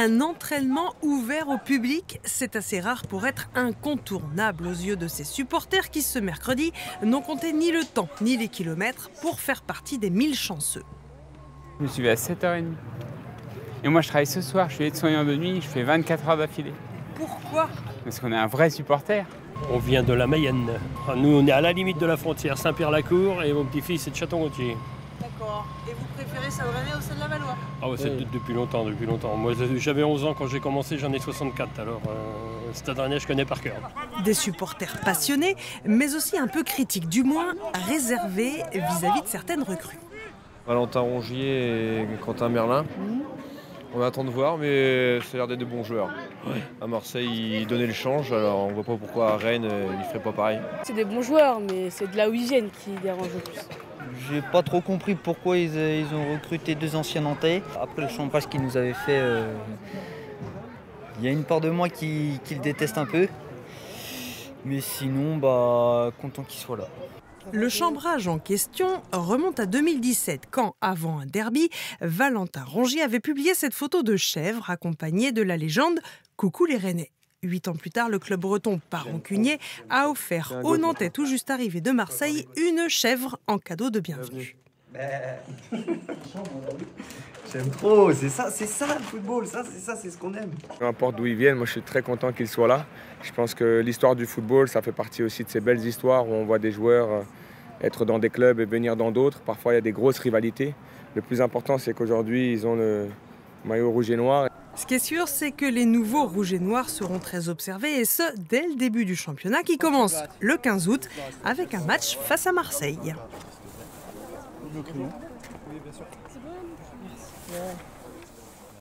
Un entraînement ouvert au public, c'est assez rare pour être incontournable aux yeux de ces supporters qui, ce mercredi, n'ont compté ni le temps ni les kilomètres pour faire partie des 1000 chanceux. Je me suis levé à 7h30. Et moi, je travaille ce soir, je suis aide-soignant de nuit, je fais 24 heures d'affilée. Pourquoi ? Parce qu'on est un vrai supporter. On vient de la Mayenne. Nous, on est à la limite de la frontière, Saint-Pierre-la-Cour, et mon petit-fils est de Château-Gontier. D'accord. Et vous préférez Saint-René au Stade-la-Valois ? Ah ouais, c'est depuis longtemps, depuis longtemps. Moi, j'avais 11 ans quand j'ai commencé, j'en ai 64, alors Stade Rennais, je connais par cœur. Des supporters passionnés, mais aussi un peu critiques, du moins réservés vis-à-vis de certaines recrues. Valentin Rongier et Quentin Merlin. On attend de voir, mais ça a l'air d'être de bons joueurs. Ouais. À Marseille, ils donnaient le change, alors on voit pas pourquoi à Rennes, ils ne feraient pas pareil. C'est des bons joueurs, mais c'est de là où ils viennent qui dérange le plus. J'ai pas trop compris pourquoi ils ont recruté 2 anciens Nantais. Après le chambrage qu'ils nous avaient fait, il y a une part de moi qui le déteste un peu. Mais sinon, content qu'ils soient là. Le chambrage en question remonte à 2017, quand, avant un derby, Valentin Rongier avait publié cette photo de chèvre accompagnée de la légende « Coucou les Rennais ». 8 ans plus tard, le club breton pas rancunier a offert aux Nantais tout juste arrivés de Marseille une chèvre en cadeau de bienvenue. J'aime trop, c'est ça le football, c'est ce qu'on aime. Peu importe d'où ils viennent, moi je suis très content qu'ils soient là. Je pense que l'histoire du football, ça fait partie aussi de ces belles histoires où on voit des joueurs être dans des clubs et venir dans d'autres. Parfois il y a des grosses rivalités. Le plus important, c'est qu'aujourd'hui ils ont le maillot rouge et noir. Ce qui est sûr, c'est que les nouveaux rouges et noirs seront très observés, et ce, dès le début du championnat qui commence le 15 août avec un match face à Marseille.